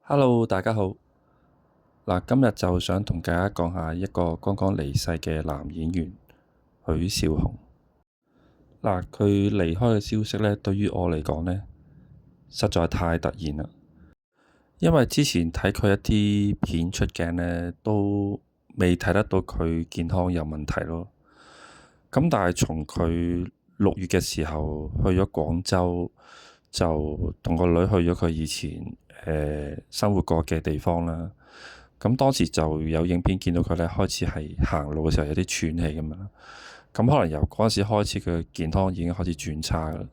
Hello，大家好。嗱，今日就想同大家講下一個剛剛離世嘅男演員許紹雄。嗱，佢離開嘅消息呢，對於我嚟講呢，實在太突然啦。因為之前睇佢一啲片出鏡呢，都未睇得到佢健康有問題咯。咁但係從佢6月嘅時候去咗廣州，就同個女去咗佢以前生活過嘅地方啦。咁當時就有影片見到佢咧，開始係行路嘅時候有啲喘氣咁樣。咁可能由嗰陣時開始，佢嘅健康已經開始轉差啦。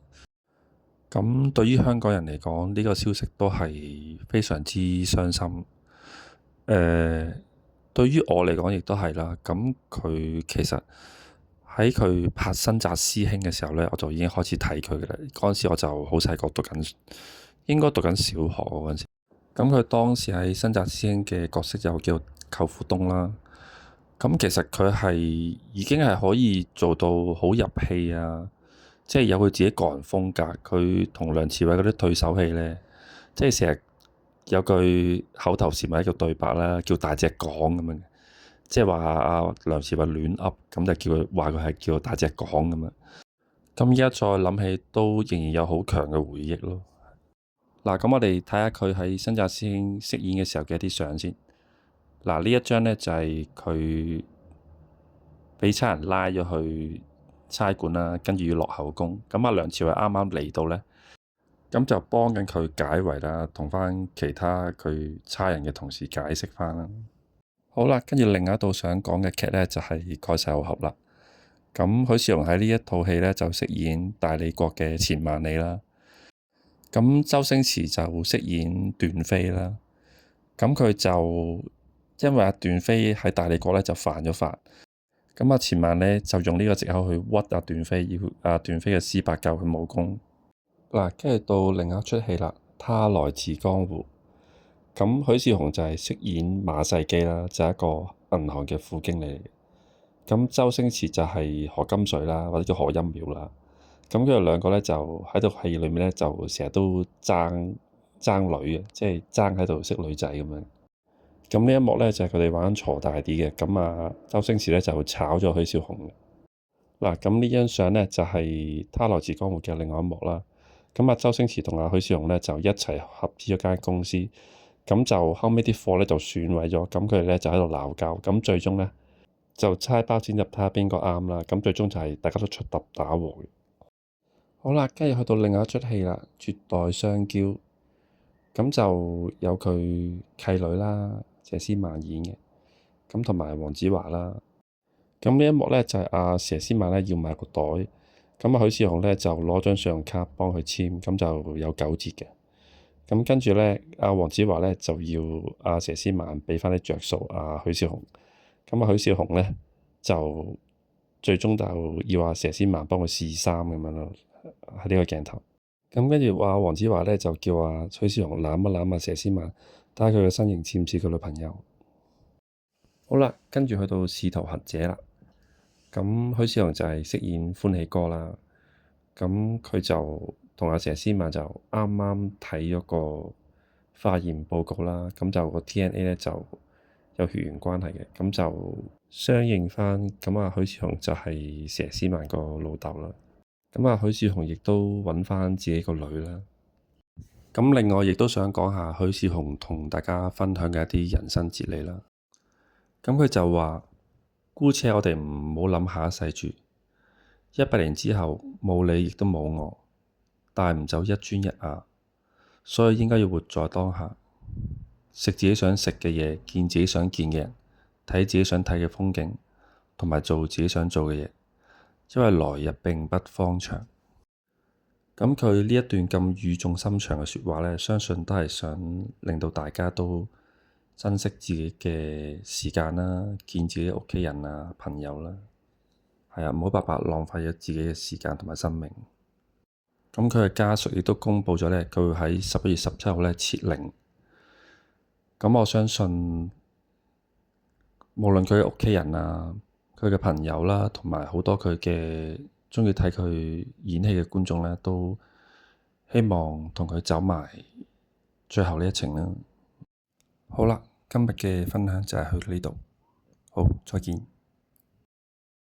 咁對於香港人嚟講，呢個消息都係非常之傷心。對於我嚟講亦都係啦。咁佢其實喺佢拍新紮師兄嘅時候呢，我就已經開始睇佢嘅啦。嗰陣時我就好細個讀緊，應該讀緊小學嗰陣時。咁佢當時喺新紮師兄嘅角色就叫舅父東啦。咁其實佢係已經係可以做到好入戲啊，即係有佢自己個人風格。佢同梁朝偉嗰啲對手戲呢，即係成日有句口頭禪或者叫對白啦，叫大隻講咁樣，即係話阿梁朝偉亂噏，咁就叫佢話佢係叫大隻講咁樣。咁依家再諗起，都仍然有好強嘅回憶咯。嗱，咁我哋睇下佢喺新紮師兄飾演嘅時候嘅一啲相先。嗱，呢一張呢就係佢俾差人拉咗去差館啦，跟住要落口供。咁阿梁朝偉啱啱嚟到呢，咁就幫緊佢解圍啦，同翻其他佢差人嘅同事解釋翻啦。好啦，跟住另一道想講嘅劇呢，就係《蓋世豪俠》啦。咁許紹雄喺呢一套戲呢，就飾演大理國嘅錢萬里啦。咁周星馳就飾演段飛啦。咁佢就因為阿段飛喺大理國呢就犯咗法，咁阿錢萬呢就用呢個藉口去屈阿段飛，要阿段飛嘅師伯教佢武功。嗱，跟住到另一出戲啦，《他來自江湖》。咁許紹雄就係飾演馬世基啦，就係一個銀行嘅副經理嚟嘅。咁周星馳就係何金水啦，或者叫何陰廟啦。咁佢哋兩個咧就喺套戲裏面咧就成日都爭女嘅，即係爭喺度識女仔咁樣。咁呢一幕咧就係佢哋玩鋤大 D 嘅。咁啊，周星馳咧就炒咗許紹雄嘅。嗱，咁呢張相咧就係《他來自江湖》嘅另外一幕啦。咁啊，周星馳同阿許紹雄咧就一齊合資咗間公司。咁就後尾啲貨咧就損毀咗，咁佢哋咧就喺度鬧交。咁最終咧就猜包剪揼睇下邊個啱啦。咁最終就係大家都出揼打和嘅。好啦，跟住去到另外一出戲啦，《絕代雙驕》。咁就有佢契女啦，佘詩曼演嘅。咁同埋黃子華啦。咁呢一幕咧就係阿佘詩曼咧要買個袋，咁啊許紹雄咧就攞張信用卡幫佢簽，咁就有9折嘅。咁跟住咧，阿黃子華咧就要阿佘詩曼俾翻啲着數阿許紹雄。咁啊許紹雄咧就最終就要阿佘詩曼幫佢試衫咁樣咯，喺呢個鏡頭。咁跟住話黃子華咧就叫阿許紹雄攬一攬阿佘詩曼，睇下佢嘅身形似唔似佢女朋友。好啦，跟住去到使徒行者啦。咁許紹雄就係飾演歡喜哥啦。咁佢就同阿佘詩曼就啱啱睇咗個化驗報告啦。咁就個 DNA 咧就有血緣關係嘅，咁就相認翻。咁啊許紹雄就係佘詩曼個老豆啦。咁啊許紹雄亦都揾翻自己個女啦。咁另外亦都想講下許紹雄同大家分享嘅一啲人生哲理啦。咁佢就話：姑且我哋唔好諗下一世住，100年之後冇你亦都冇我，帶唔走一磚一瓦，所以應該要活在當下，食自己想食嘅嘢，見自己想見嘅人，睇自己想睇嘅風景，同埋做自己想做嘅嘢，因為來日並不方長。咁佢呢一段咁語重心長嘅説話呢，相信都係想令到大家都珍惜自己嘅時間啦，見自己屋企人啊、朋友啦，係啊，唔好白白浪費咗自己嘅時間同埋生命。咁佢嘅家屬亦都公佈咗呢，佢會喺11月17號呢設靈。咁我相信，無論佢嘅屋企人啊、佢嘅朋友啦，同埋好多佢嘅鍾意睇佢演戲嘅觀眾呢，都希望同佢走埋最後呢一程啦。好啦，今日嘅分享就係去到呢度，好，再見。